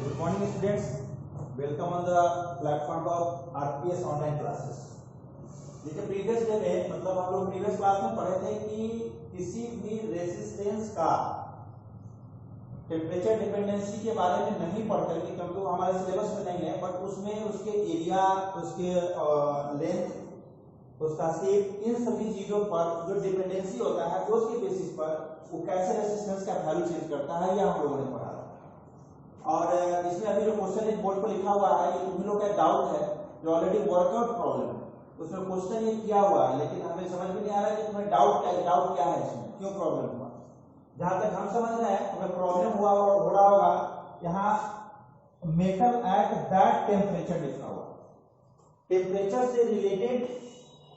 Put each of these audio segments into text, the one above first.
Good morning students, welcome on the platform of RPS online classes। देखिए previous day में मतलब हम लोग प्रीवियस क्लास में पढ़े थे कि किसी भी रेजिस्टेंस का टेम्परेचर डिपेंडेंसी के बारे में नहीं पढ़ करके, क्योंकि वो हमारे सिलेबस में नहीं है, बट उसमें उसके एरिया, उसके लेंथ, उसका शेप, इन सभी चीजों पर जो डिपेंडेंसी होता है उसके बेसिस पर वो कैसे रेजिस्टेंस का वैल्यू चेंज करता है, यह हम लोगों ने पढ़ा। और इसमें अभी जो क्वेश्चन एक बोर्ड पर लिखा हुआ है, ये तुम्हीं लोग का डाउट है जो ऑलरेडी वर्कआउट प्रॉब्लम है, उसमें क्वेश्चन ये किया हुआ है, लेकिन हमें समझ में नहीं आ रहा है कि तुम्हें डाउट क्या है इसमें, क्यों प्रॉब्लम हुआ। जहां तक हम समझ रहे हैं तुम्हें प्रॉब्लम हुआ और हो रहा होगा यहाँ मेटल एट दैट टेम्परेचर लिखा हुआ, टेम्परेचर से रिलेटेड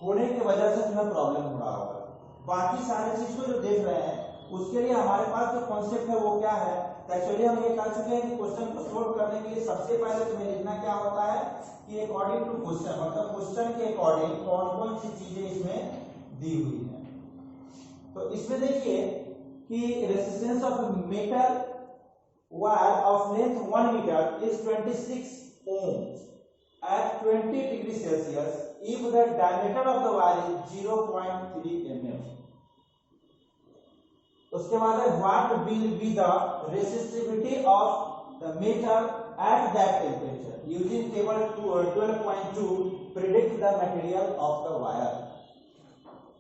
होने की वजह से तुम्हें प्रॉब्लम हो रहा होगा। बाकी सारे चीज को जो देख रहे हैं उसके लिए हमारे पास जो कॉन्सेप्ट है वो क्या है। एक्चुअली हम ये कह चुके हैं कि क्वेश्चन को सोल्व करने के लिए सबसे पहले तुम्हें लिखना क्या होता है कि अकॉर्डिंग टू क्वेश्चन, मतलब क्वेश्चन के अकॉर्डिंग कौन कौन सी चीजें इसमें दी हुई है। तो इसमें देखिए कि resistance of metal wire of length 1 metre is 26 ohm at 20 degree Celsius if the diameter of the wire is 0.3 mm। उसके बाद है what will be the resistivity of the metal at that temperature using table 12.2 predict the material of the wire।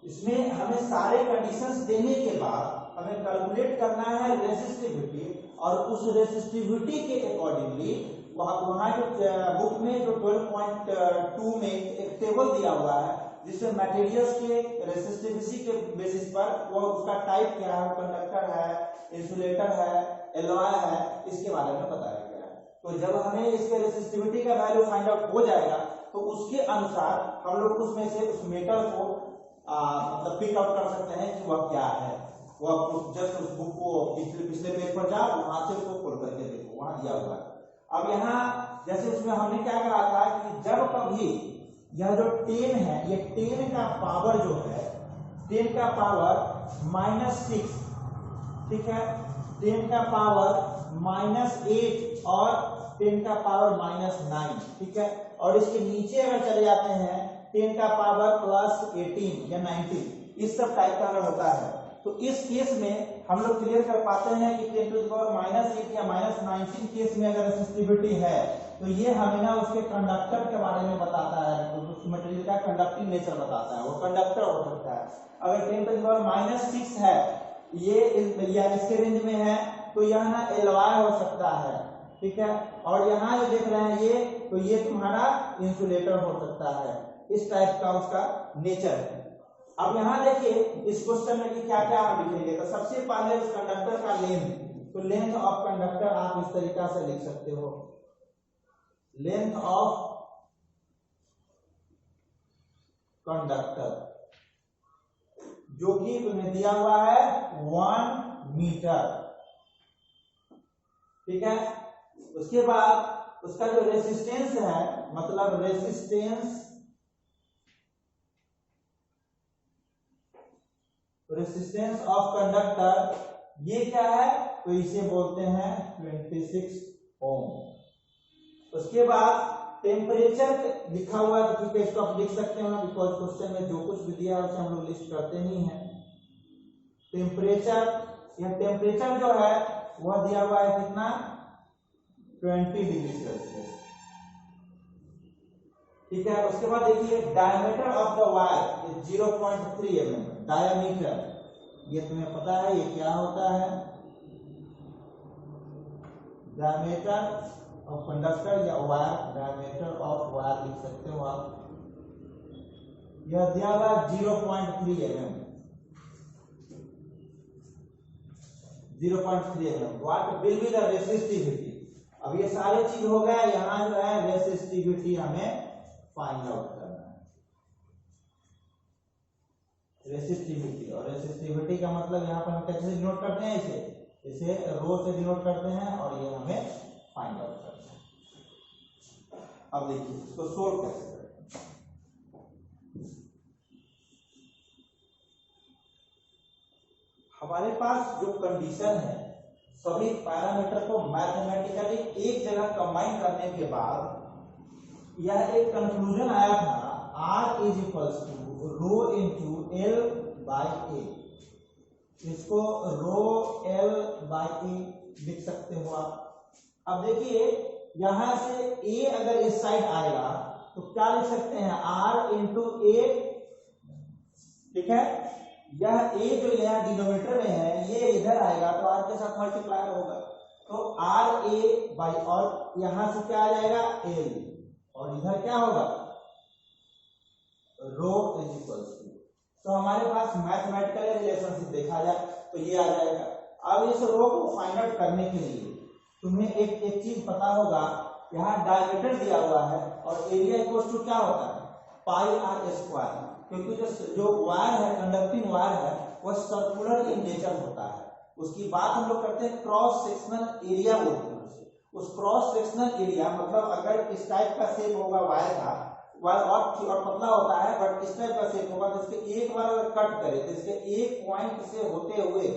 इसमें हमें सारे conditions देने के बाद हमें कैलकुलेट करना है रेसिस्टिविटी, और उस रेसिस्टिविटी के अकॉर्डिंगली वहां जो बुक में जो 12.2 में एक टेबल दिया हुआ है जिसमें मटेरियल्स के रेसिस्टिविटी के बेसिस पर वो उसका टाइप क्या है, कंडक्टर है, इंसुलेटर है, एलॉय है, इसके बारे में बताया गया है। तो जब हमें इसके रेसिस्टिविटी का वैल्यू फाइंड आउट हो जाएगा तो उसके अनुसार हम लोग उसमें से उस मेटल को मतलब पिक आउट कर सकते हैं कि वह क्या है। वो जस्ट उस बुक को पिछले पेज पर जाओ, वहां से उसको खोल करके देखो, वहां दिया हुआ है। अब यहाँ जैसे उसमें हमने क्या कहा था कि जब कभी यह जो 10 है, ये 10 का पावर जो है, 10 का पावर -6, ठीक है, 10 का पावर -8 और 10 का पावर -9, ठीक है। और इसके नीचे अगर चले जाते हैं 10 का पावर +18 या 19, इस सब टाइप का अगर होता है तो इस केस में हम लोग क्लियर कर पाते हैं कि 10 टू द पावर -8 या -19 केस में अगर रेसिस्टिविटी है तो ये हमें ना उसके कंडक्टर के बारे में बताता है, तो उस मटेरियल का कंडक्टिंग नेचर बताता है, वो कंडक्टर हो सकता है। अगर 10 टू द पावर -6 है, ये इसके रेंज में है, तो यह ना एलॉय हो सकता है, ठीक है। और यहाँ जो देख रहे हैं ये, तो ये तुम्हारा इंसुलेटर हो सकता है। इस टाइप का उसका नेचर है। अब यहाँ देखिए इस क्वेश्चन में कि क्या क्या हम लिखेंगे, तो सबसे पहले उस कंडक्टर का लेंथ, तो लेंथ ऑफ कंडक्टर आप इस तरीका से लिख सकते हो, लेंथ ऑफ कंडक्टर जो कि तुम्हें दिया हुआ है 1 मीटर, ठीक है। उसके बाद उसका जो रेसिस्टेंस है, मतलब रेसिस्टेंस ऑफ कंडक्टर ये क्या है, तो इसे बोलते हैं 26 ओम। उसके बाद टेम्परेचर लिखा हुआ है, तो इसको आप लिख सकते हो ना, बिकॉज क्वेश्चन में जो कुछ भी दिया है उसे हम लोग लिस्ट करते ही हैं। टेम्परेचर, यह टेम्परेचर जो है वह दिया हुआ है कितना, 20 डिग्री सेल्सियस, ठीक है। उसके बाद देखिए diameter of the wire 0.3 mm, diameter ये तुम्हें पता है ये क्या होता है, डायमीटर ऑफ कंडक्टर या वायर, डायमीटर ऑफ वायर लिख सकते हो आप। यह दिया हुआ 0.3 mm, 0.3 mm। What will be the resistivity. अब ये सारे चीज हो गया, यहाँ जो है रेसिस्टिविटी हमें फाइंड आउट करना है, रेसिस्टिविटी। और रेसिस्टिविटी का मतलब यहाँ पर हम कैसे डिनोट करते हैं, इसे रो से डिनोट करते हैं, और ये हमें फाइंड आउट करना है। अब देखिए इसको सोल्व कैसे करते हैं। हमारे पास जो कंडीशन है सभी पैरामीटर को मैथमेटिकली एक जगह कंबाइन करने के बाद यह एक कंक्लूजन आया था, R is equals to rho into L by A. इसको रो एल बाई ए लिख सकते हो आप। अब देखिए यहां से ए अगर इस साइड आएगा तो क्या लिख सकते हैं, R इंटू ए, ठीक है। यह ए जो यहाँ डिनोमिनेटर में है ये इधर आएगा तो R के साथ मल्टीप्लायर होगा, तो R ए बाई, और यहां से क्या आ जाएगा L, और इधर क्या होगा रो इज इक्वल्स टू। तो हमारे पास मैथमेटिकल रिलेशनशिप देखा जाए तो ये आ जाएगा। अब इस रो को फाइंड आउट करने के लिए तुम्हें एक चीज पता होगा, यहाँ डायमीटर दिया हुआ है और एरिया इक्वल्स टू क्या होता है, पाई आर स्क्वायर, क्योंकि जो वायर है, कंडक्टिंग वायर है, वह सर्कुलर इन नेचर होता है। उसकी बात हम लोग करते हैं क्रॉस सेक्शनल एरिया बोलते हैं उसे। उस क्रॉस सेक्शनल एरिया मतलब अगर इस टाइप का शेप होगा वायर का, वायर और पतला होता है, बट इस टाइप का शेप होगा तो इसके एक बार अगर कट करे तो इसके एक पॉइंट से होते हुए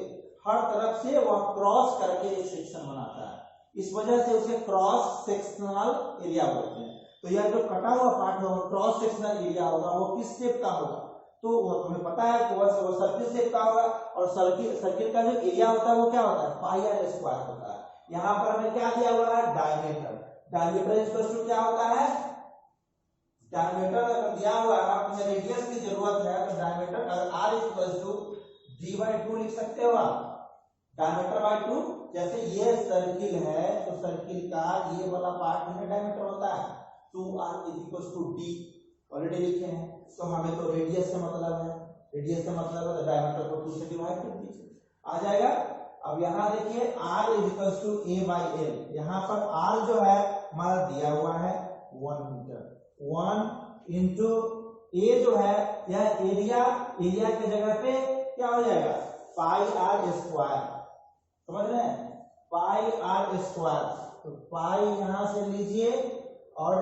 हर तरफ से वह क्रॉस करके एक सेक्शन बनाता है, इस वजह से उसे क्रॉस सेक्शनल एरिया बोलते हैं। तो यह जो कटा हुआ पार्ट होगा क्रॉस सेक्शनल एरिया होगा, वो किस शेप का होगा, तो वो तुम्हें पता है कि वो सर्किल शेप का होगा, और सर्किल का जो एरिया होता है वो क्या होता है, पाई आर स्क्वायर होता है। यहाँ पर हमें क्या दिया हुआ है, डायमीटर। डायमीटर इक्वल्स टू क्या होता है, डायमीटर अगर दिया हुआ है, तुम्हें रेडियस की जरूरत है तो डायमीटर अगर r इक्वल्स टू d/2 लिख सकते हो आप, डायमीटर बाय 2। जैसे ये सर्किल है तो सर्किल का ये वाला पार्ट में डायमीटर होता है 2r equals to d, already लिखे हैं। तो हमें तो रेडियस से मतलब है, रेडियस का मतलब है तो डायमीटर को 2 से डिवाइड कर दीजिए, आ जाएगा। अब यहाँ देखिए r इक्वल्स टू a/l, यहाँ पर r जो है हमारा दिया हुआ है 1 मीटर, 1 इंटू ए जो है यह एरिया, एरिया की जगह पे क्या हो जाएगा पाई आर स्क्वायर, समझ रहे हैं, पाई आर स्क्वायर। तो पाई यहां से लीजिए और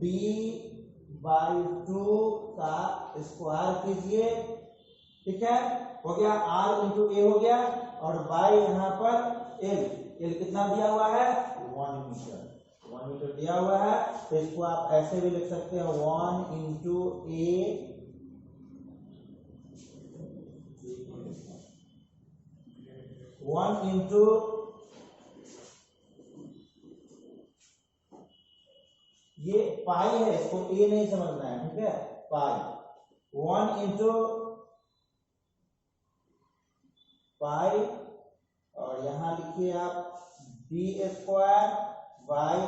d/2 का स्क्वायर कीजिए, ठीक है, हो गया r इंटू ए हो गया, और बाई यहाँ पर l कितना दिया हुआ है 1 मीटर, 1 मीटर दिया हुआ है। तो इसको आप ऐसे भी लिख सकते हैं 1 इंटू ए, 1 इंटू ये पाई है, इसको ए नहीं समझना है, ठीक है, पाई, 1 इंटू पाई, और यहां लिखिए आप d स्क्वायर बाई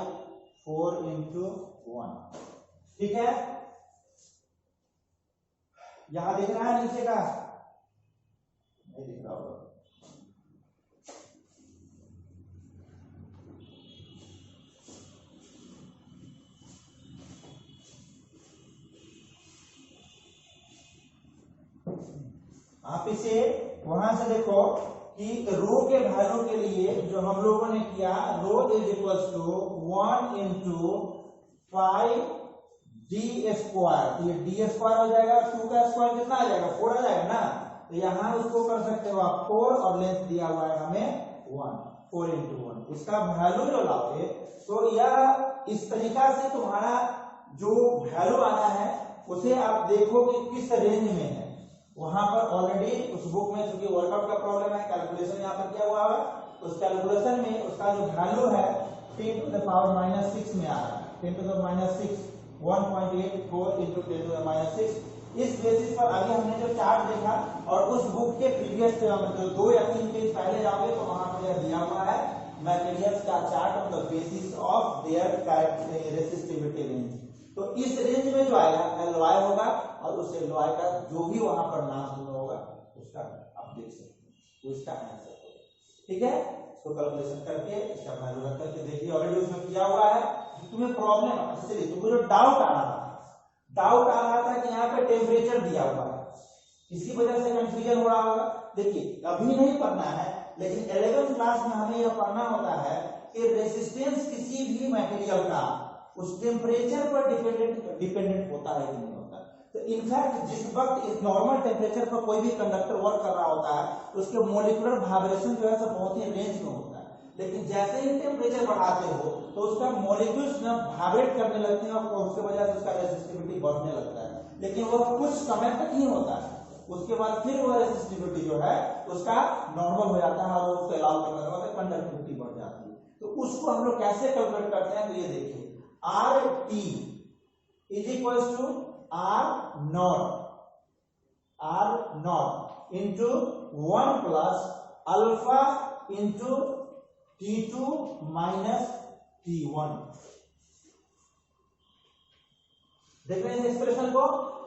4 इंटू 1, ठीक है। यहां दिख रहा है नीचे का, नहीं दिख रहा होगा, आप इसे वहां से देखो कि रो के वैल्यू के लिए जो हम लोगों ने किया, rho is equals to 1 into pi D square, तो ये डी स्क्वायर हो जाएगा, 2 का स्क्वायर कितना आ जाएगा 4 आ जाएगा ना, तो यहां उसको कर सकते हो आप 4, और लेंथ दिया हुआ है हमें 1, 4 इंटू 1, इसका वैल्यू जो लाओगे तो यह इस तरीका से तुम्हारा जो वैल्यू आना है उसे आप देखो कि किस रेंज में है। वहां पर ऑलरेडी उस बुक में चूंकि वर्कआउट का प्रॉब्लम है, कैलकुलेशन यहाँ पर किया हुआ है, उस कैलकुलेशन में उसका जो वैल्यू है 10⁻⁻6 में आ रहा है, 10⁻6 1.84 इंटू 10⁻6। इस बेसिस पर आगे हमने जो चार्ट देखा, और उस बुक के प्रीवियस जो 2 या 3 पेज पहले जाओगे तो वहां पर यह दिया हुआ है मैटेरियल्स का chart on the basis of their resistivity range. तो इस रेंज में जो आएगा एलवाई होगा, और उस एलवाई का जो भी वहां पर नाम होगा उसका आप देख सकते हैं, तो इसका आंसर होगा, ठीक है। तो कैलकुलेशन करके इसका वैल्यू रख करके देखिए, ऑलरेडी उसमें किया हुआ है। तुम्हें प्रॉब्लम चलिए तुमको जो डाउट आ रहा था कि यहाँ पे टेम्परेचर दिया हुआ है, इसी वजह से कंफ्यूजन हो रहा होगा। देखिए अभी नहीं पढ़ना है, लेकिन 11th क्लास में हमें यह पढ़ना होता है कि रेजिस्टेंस किसी भी मटेरियल का उस टेम्परेचर पर डिपेंडेंट होता है कि नहीं होता। तो इनफैक्ट जिस वक्त इस नॉर्मल टेम्परेचर पर कोई भी कंडक्टर वर्क कर रहा होता है तो उसके मोलिकुलर वाइब्रेशन जो है सब बहुत ही रेंज में होता है। लेकिन जैसे ही टेम्परेचर बढ़ाते हो तो उसका मॉलिक्यूल्स ना वाइब्रेट करने लगते हैं और उसके वजह से उसका रेसिस्टिविटी बढ़ने लगता है, लेकिन वह कुछ समय तक ही होता है, उसके बाद फिर वह रेसिस्टिविटी जो है उसका नॉर्मल हो जाता है और उसको अलाउ करने के बाद कंडक्टिविटी बढ़ जाती है। तो उसको हम लोग कैसे कैलकुलेट करते हैं, तो ये देखिए RT is equals to R nought into 1 plus alpha into T2 minus T1। देख रहे हैं इस एक्सप्रेशन को?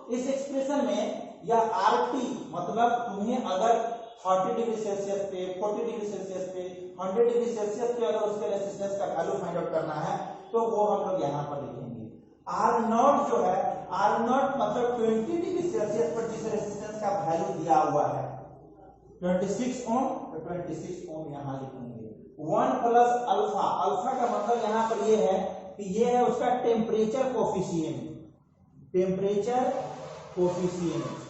इस एक्सप्रेशन में यह RT मतलब तुम्हें अगर 30 डिग्री सेल्सियस पे, 40 डिग्री सेल्सियस पे, 100 डिग्री सेल्सियस पे अगर उसके रेजिस्टेंस का वैल्यू फाइंड आउट करना है तो वो हम लोग यहाँ पर लिखेंगे। R नॉट जो है, R नॉट मतलब 20 डिग्री सेल्सियस पर जिस रेजिस्टेंस का वैल्यू दिया हुआ है 26 ओम, तो 26 ओम यहाँ लिखेंगे। 1 प्लस अल्फा, अल्फा का मतलब यहाँ पर ये है कि ये है उसका temperature coefficient, temperature coefficient.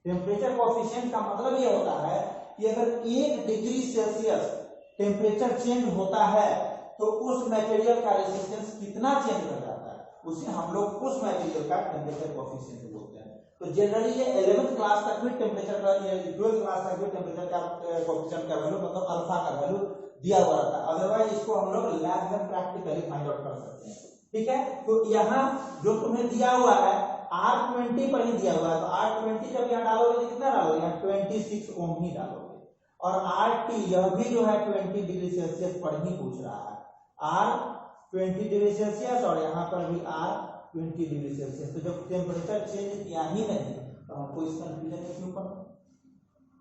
Temperature coefficient का मतलब ये होता है कि अगर 1 डिग्री सेल्सियस टेम्परेचर चेंज होता है तो उस मटेरियल का रेजिस्टेंस कितना चेंज कर जाता है, उसे हम लोग उस मटेरियल का टेम्परेचर कोफिशिएंट बोलते हैं। तो जनरली ये 11th क्लास तक भी टेम्परेचर का, 12th क्लास तक भी टेम्परेचर का कोफिशिएंट का वैल्यू मतलब अल्फा का वैल्यू दिया हुआ रहता है, अदरवाइज इसको हम लोग लैब में प्रैक्टिकली फाइंड आउट कर सकते हैं। ठीक है, तो यहाँ जो तुम्हें दिया हुआ है R20 पर ही दिया हुआ है, तो R20 जब यहाँ डालोगे तो कितना डालोगे, यहाँ 26 ओम ही डालोगे। और RT यह भी जो है 20 डिग्री सेल्सियस पर ही पूछ रहा है, R 20 डिग्री सेल्सियस और यहाँ पर भी R 20 डिग्री सेल्सियस। तो जब टेम्परेचर चेंज किया ही नहीं तो हमको इस कंफ्यूजन में क्यों पड़ना,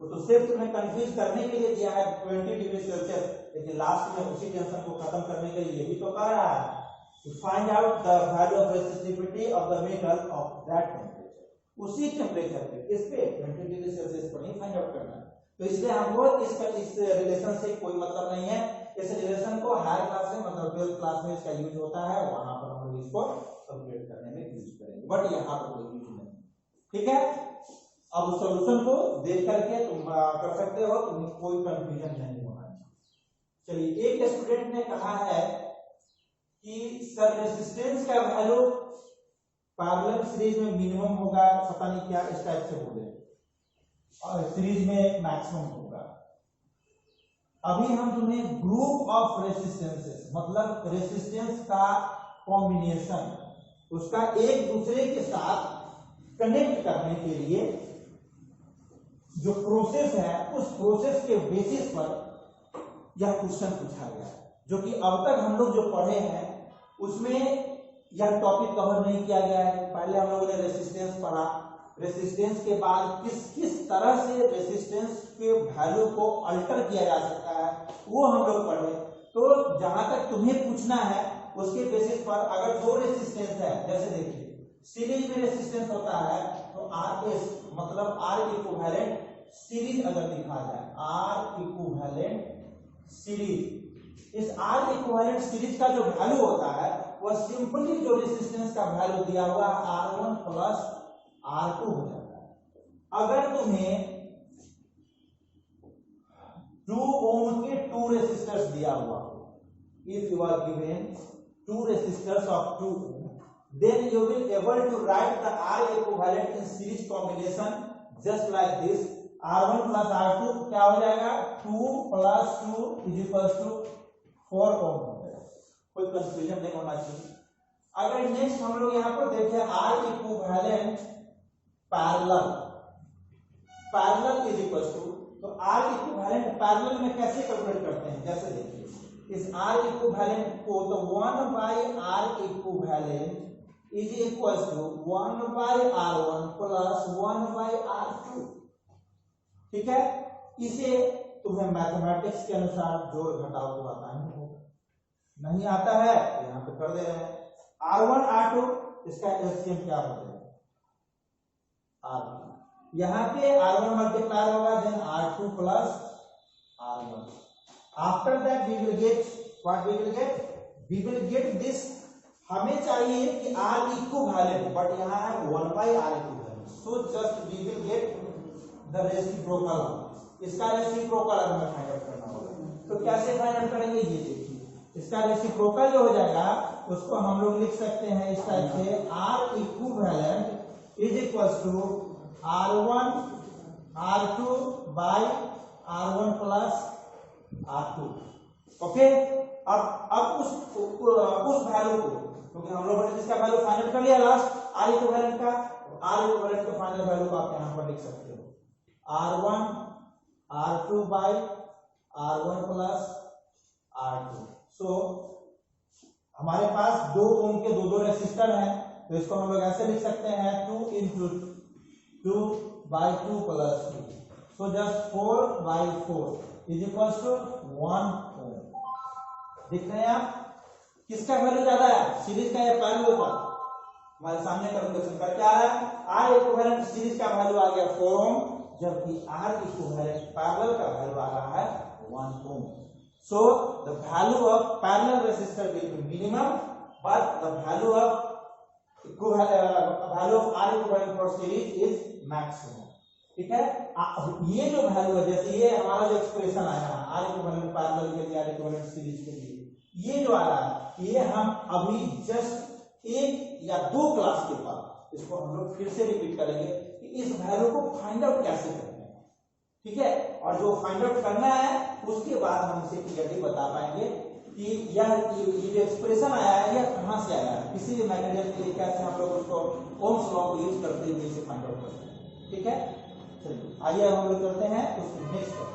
तो सिर्फ तुम्हें कंफ्यूज करने के लिए दिया है 20 डिग्री सेल्सियस, लेकिन लास्ट में उसी टेंशन को खत्म करने के लिए भी तो कह रहा है to find out the value of resistivity of the metal of that temperature, उसी टेम्परेचर पे इस पे 20 डिग्री सेल्सियस पर ही फाइंड आउट करना है। तो इसलिए हमको इस रिलेशन से कोई मतलब नहीं है, इस रिलेशन को हायर क्लास में मतलब 12th क्लास में इसका यूज होता है, वहां पर हम लोग इसको कैलकुलेट करने में यूज करेंगे, बट यहाँ पर कोई यूज नहीं। ठीक है, अब सॉल्यूशन को देख करके तुम कर सकते हो, तुम्हें कोई कंफ्यूजन नहीं होना चाहिए। चलिए, एक स्टूडेंट ने कहा है कि सर रेजिस्टेंस का वैल्यू पैरेलल सीरीज में मिनिमम होगा, पता नहीं क्या इस टाइप से बोले, और सीरीज में मैक्सिमम होगा। अभी हम तुम्हें ग्रुप ऑफ रेजिस्टेंसेस मतलब रेजिस्टेंस का कॉम्बिनेशन, उसका एक दूसरे के साथ कनेक्ट करने के लिए जो प्रोसेस है उस प्रोसेस के बेसिस पर यह क्वेश्चन पूछा गया है, जो कि अब तक हम लोग जो पढ़े हैं उसमें यह टॉपिक कवर नहीं किया गया है। पहले हम लोगों ने रेजिस्टेंस पढ़ा, रेजिस्टेंस के बाद किस किस तरह से रेजिस्टेंस के वैल्यू को अल्टर किया जा सकता है वो हम लोग पढ़े। तो जहां तक तुम्हें पूछना है उसके बेसिस पर अगर दो रेजिस्टेंस है, जैसे देखिए सीरीज में रेजिस्टेंस होता है तो RS मतलब R इक्विवेलेंट सीरीज अगर लिखा जाए, R इक्विवेलेंट सीरीज, इस R इक्विवेलेंट सीरीज का जो वैल्यू होता है वह सिंपली जो रेजिस्टेंस का वैल्यू दिया हुआ R1 प्लस R2 हो जाता है। अगर तुम्हें 2 ओम के 2 रेजिस्टर्स दिया हुआ, if you are given 2 resistors of 2 ohm, then you will able to write the R equivalent in series combination just like this, R1 plus R2 क्या हो जाएगा, 2 plus 2 is equals to 4 ओम हो जाएगा। कोई कंफ्यूजन नहीं होना चाहिए। अगर नेक्स्ट हम लोग यहाँ पर देखें R equivalent parallel, parallel is equals to, तो R इक्विवेलेंट पैरेलल में कैसे कैलकुलेट करते हैं, जैसे देखिए इस R इक्विवेलेंट को तो 1 by R equivalent is equals to 1 by R1 plus 1 by R2। ठीक है, इसे तुम्हें मैथमेटिक्स के अनुसार जोड़ घटाव को आता नहीं आता है तो यहाँ पे कर दे रहे हैं। R1 R2 इसका एलसीएम क्या हो जाएगा, R2, यहाँ पे R1 मल्टीप्लाई होगा then R2 plus R1। After that we will get what, we will get this, हमें चाहिए कि R इक्विवेलेंट, बट यहाँ है 1 by R equivalent, so just we will get the reciprocal, इसका रेसिप्रोकल हमें फाइंड आउट करना होगा। तो कैसे फाइंड आउट करेंगे, ये देखिए, इसका रेसिप्रोकल जो हो जाएगा उसको हम लोग लिख सकते हैं इस टाइप से, R equivalent is equals to R1 R2 by R1 plus R2। Okay, अब उस वैल्यू को, क्योंकि हम लोगों ने जिसका वैल्यू फाइंड आउट कर लिया लास्ट R इक्विवेलेंट का, R इक्विवेलेंट का फाइनल वैल्यू को आप यहाँ पर लिख सकते हो R1 R2 by R1 plus R2। सो हमारे पास 2 ओम के दो रेसिस्टर हैं, तो इसको हम लोग ऐसे लिख सकते हैं 2 into 2 by 2 plus 2, so just 4 by 4 is equals to 1 ohm। देख रहे हैं आप, किसका वैल्यू ज्यादा है, सीरीज का या पैरेलल का? हमारे सामने कैलकुलेशन का क्या है, R इक्विवेलेंट सीरीज का वैल्यू आ गया 4 ओम, जबकि R इक्विवेलेंट पैरेलल का वैल्यू आ रहा है 1 ओम। So the value of parallel resistor will be minimum, but the value of R equivalent for series is maximum। ठीक है, ये जो वैल्यू है, जैसे ये हमारा जो एक्सप्रेशन आया है R equivalent पैरेलल के लिए, R equivalent सीरीज के लिए, ये जो आ रहा है, ये हम अभी जस्ट 1 या 2 क्लास के बाद इसको हम लोग फिर से रिपीट करेंगे कि इस वैल्यू को फाइंड आउट कैसे करते हैं। ठीक है, और जो फाइंड आउट करना है उसके बाद हम इसे क्लियरली बता पाएंगे कि यह जो एक्सप्रेशन आया है यह कहां से आया है, किसी भी मटेरियल के लिए कैसे हम लोग उसको ओम्स लॉ को यूज करते हुए इसे फाइंड आउट करते हैं। ठीक है, चलिए आइए हम लोग करते हैं उसको नेक्स्ट।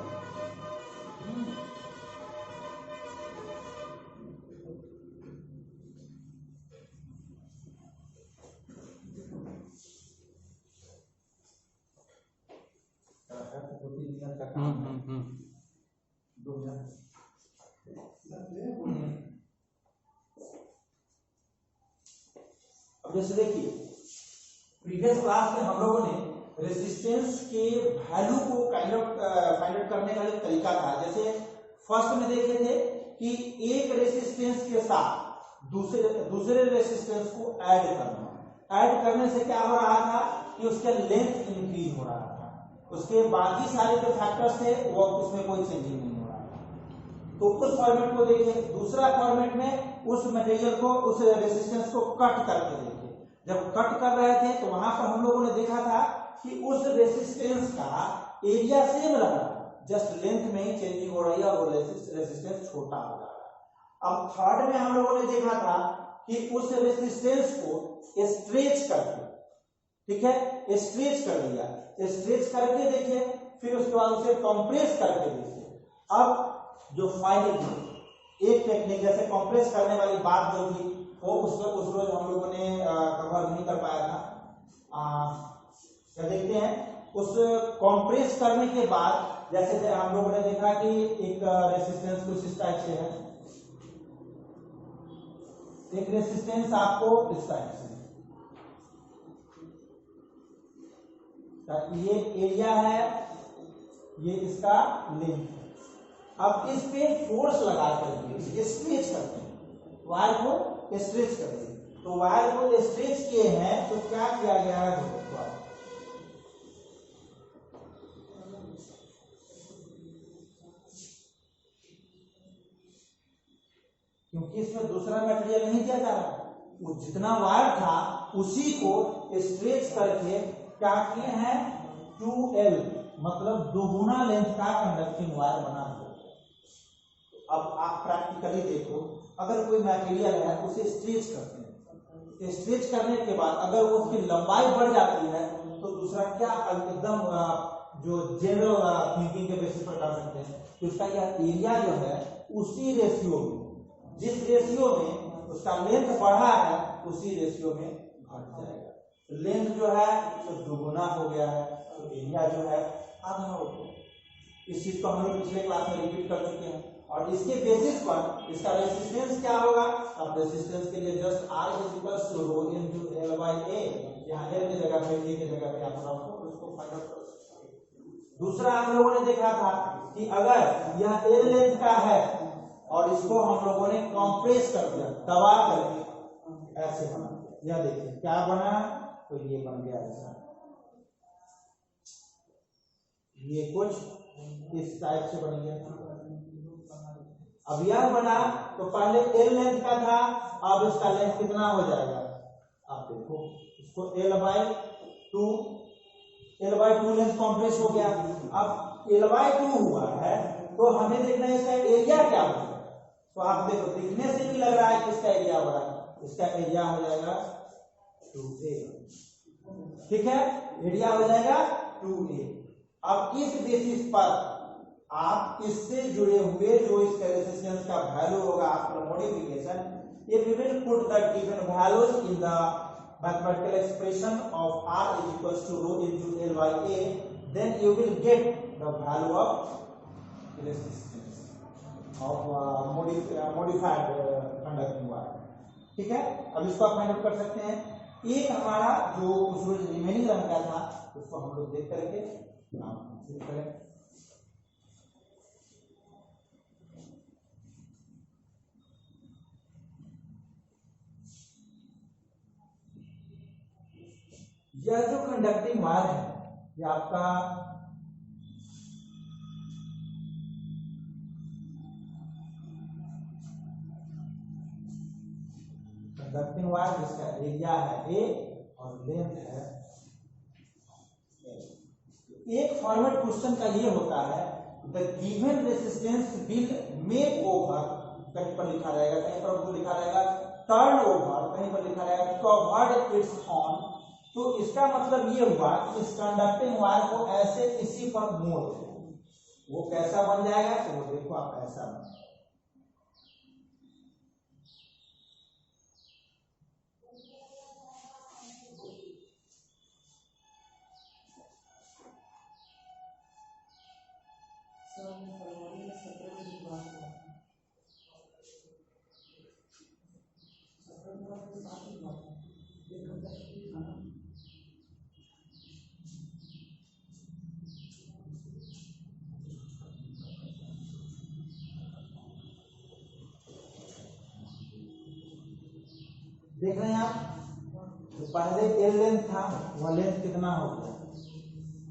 अब जैसे देखिए, प्रीवियस क्लास में हम लोगों ने रेजिस्टेंस के वैल्यू को फाइंड आउट करने का जो तरीका था, जैसे फर्स्ट में देखे थे कि एक रेजिस्टेंस के साथ दूसरे रेजिस्टेंस को ऐड करना, ऐड करने से क्या हो रहा था कि उसके लेंथ इंक्रीज हो रहा था, उसके बाकी सारे जो फैक्टर्स थे वो उसमें कोई चेंजिंग नहीं हो रहा था। तो उस फॉर्मेट को देखिए। दूसरा फॉर्मेट में उस मटेरियल को, उस रेजिस्टेंस को कट करके देखिए। जब कट कर रहे थे तो वहां पर हम लोगों ने देखा था कि उस रेजिस्टेंस का एरिया सेम रहा, जस्ट लेंथ में ही चेंजिंग हो रही है और वो रेजिस्टेंस छोटा हो रहा है। अब थर्ड में हम लोगों ने देखा था कि उस रेजिस्टेंस को स्ट्रेच करके, ठीक है, स्ट्रेच कर दिया, स्ट्रेच करके देखिए, फिर उसके बाद उसे कंप्रेस करके देखिए। अब जो फाइनल एक टेक्निक, जैसे कंप्रेस करने वाली बात जो थी वो उस रोज हम लोगों ने कवर नहीं कर पाया था। क्या देखते हैं, उस कंप्रेस करने के बाद जैसे हम लोगों ने देखा कि एक रेजिस्टेंस कुछ इस टाइप से है, एक रेजिस्टेंस आपको इस टाइप से, ये एरिया है, ये इसका लेंथ है। अब इस पे फोर्स लगा करके स्ट्रेच करते हैं, वायर को स्ट्रेच करते हैं। तो वायर को स्ट्रेच किए हैं तो क्या किया गया है, क्योंकि इसमें दूसरा मटेरियल नहीं दिया जा रहा, वो जितना वायर था उसी को स्ट्रेच करके क्या किए हैं, 2L मतलब दोगुना लेंथ का कंडक्टिंग वायर बना दिया। अब आप प्रैक्टिकली देखो, अगर कोई मटेरियल है उसे स्ट्रेच करते हैं, स्ट्रेच करने के बाद अगर वो उसकी लंबाई बढ़ जाती है तो दूसरा क्या, एकदम जो जनरल थिंकिंग के बेसिस पर कर सकते हैं कि उसका यह एरिया जो है उसी रेशियो में, जिस रेशियो में उसका लेंथ बढ़ा है उसी रेशियो में घट जाएगा। लेंथ जो है तो दोगुना हो गया है, तो एरिया जो है आधा हो गया। इस चीज को हम लोग पिछले क्लास में रिपीट कर चुके हैं, और इसके बेसिस पर इसका रेजिस्टेंस क्या होगा। अब रेजिस्टेंस के लिए just R equals to ρ into L by A, यहां L की जगह पे A की जगह पे आप उसको फाइंड आउट कर सकते हैं। दूसरा हम लोगों ने देखा था कि अगर यह L लेंथ का है और इसको हम लोगों ने कंप्रेस कर दिया, दबा करके ऐसे बना दिया, यह देखिए क्या बना, तो ये बन गया ऐसा, ये कुछ इस टाइप से बन गया। अब यह बना तो पहले L लेंथ का था, अब इसका लेंथ कितना हो जाएगा आप देखो, इसको L/2 लेंथ कॉम्प्रेस हो गया। अब L/2 हुआ है तो हमें देखना है इसका एरिया क्या होगा। तो आप देखो दिखने से भी लग रहा है कि इसका एरिया बड़ा है, इसका एरिया हो जाएगा 2A, ठीक है, एरिया हो जाएगा 2A। अब इस बेसिस पर आप इससे जुड़े हुए जो इसका रेजिस्टेंस का वैल्यू होगा after modification, if you will put the given values in the mathematical expression of R is equals to rho into L by A, then you will get the value of resistance of modified conducting wire, ठीक है। अब इसको आप find out कर सकते हैं। एक हमारा जो कुछ रिमेनिंग रंग का था उसको हम लोग देख करके नाम करें। यह जो कंडक्टिंग वायर है ये आपका कंडक्टिंग वायर जिसका एरिया है A और लेंथ है L। एक फॉर्मेट क्वेश्चन का ये होता है the given resistance will make over, कहीं पर लिखा रहेगा, कहीं पर उसको लिखा रहेगा टर्न ओवर, कहीं पर लिखा रहेगा कवर्ड इट्स ऑन। तो इसका मतलब ये हुआ कि इस कंडक्टिंग वायर को ऐसे इसी पर मोड़ दो, वो कैसा बन जाएगा, तो वो देखो आप ऐसा बन जाएगा। देख रहे हैं आप, तो पहले L लेंथ था, वह लेंथ कितना हो गया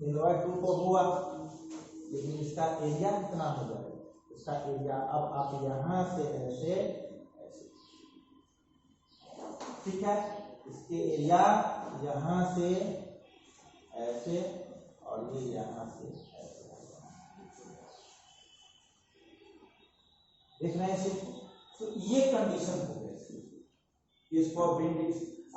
L/2 को हुआ, लेकिन इसका एरिया कितना हो जाएगा, इसका एरिया अब आप यहां से ऐसे ऐसे, ठीक है, इसके एरिया यहां से ऐसे और ये यहां से ऐसे, देख रहे हैं इसे। तो ये कंडीशन हो गई इसको ब्रिंग।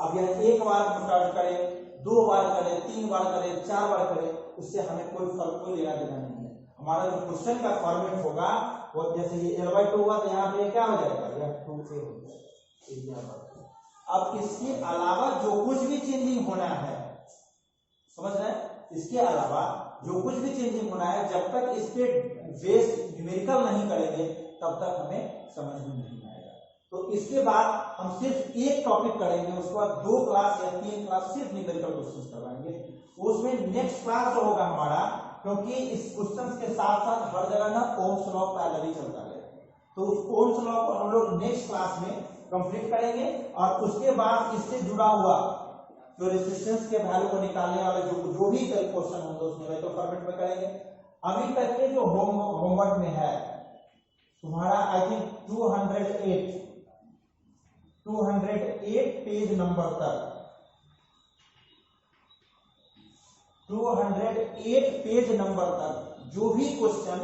अब यह एक बार स्टार्ट करें, 2 बार करें, 3 बार करें, 4 बार करें, उससे हमें कोई फर्क कोई लेना देना नहीं है। हमारा जो क्वेश्चन का फॉर्मेट होगा वो जैसे ये L/2 हुआ तो यहाँ पे क्या हो जाएगा, यह 2A हो जाएगा। अब इसके अलावा जो कुछ भी चेंजिंग होना है, समझ रहे हैं, इसके अलावा जो कुछ भी चेंजिंग होना है, जब तक इस पे बेस न्यूमेरिकल नहीं करेंगे तब तक हमें समझ में नहीं आएगा। तो इसके बाद हम सिर्फ एक टॉपिक करेंगे, उसके बाद 2 क्लास या 3 क्लास सिर्फ न्यूमेरिकल क्वेश्चंस करवाएंगे। उसमें नेक्स्ट क्लास जो होगा हमारा, क्योंकि इस क्वेश्चंस के साथ साथ हर जगह ना ओम्स लॉ पैरेलली चलता है, तो उस ओम्स लॉ को हम लोग नेक्स्ट क्लास में कंप्लीट करेंगे। और उसके बाद इससे जुड़ा हुआ जो रेजिस्टेंस के वैल्यू को निकालने वाले जो भी क्वेश्चन होंगे उसमें न्यूमेरिकल फॉर्मेट में करेंगे। अभी तक के जो होमवर्क में है तुम्हारा, आई थिंक 208 पेज नंबर तक, 208 पेज नंबर तक जो भी क्वेश्चन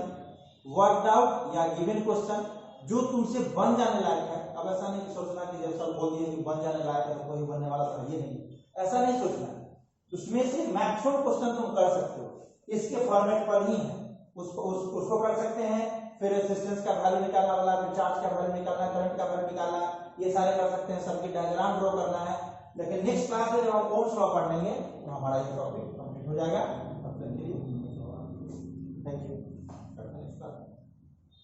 वर्कड आउट या गिवन क्वेश्चन जो तुमसे बन जाने लायक है, अब ऐसा नहीं सोचना कि जब सब बोल दिए कि बन जाने लायक है तो कोई बनने वाला था, ये नहीं, ऐसा नहीं सोचना है। उसमें से मैक्सिमम क्वेश्चन तुम कर सकते हो, इसके फॉर्मेट पर ही है, उसको कर सकते हैं। फिर रेजिस्टेंस का वैल्यू निकालना वाला, फिर चार्ज का वैल्यू निकालना, करंट का वैल्यू निकालना, ये सारे कर सकते हैं, सर्किट डायग्राम ड्रॉ करना है। लेकिन नेक्स्ट क्लास में जब हम ओम्स लॉ पढ़ लेंगे तो हमारा ये टॉपिक कंप्लीट हो जाएगा। तब तक के लिए थैंक यू।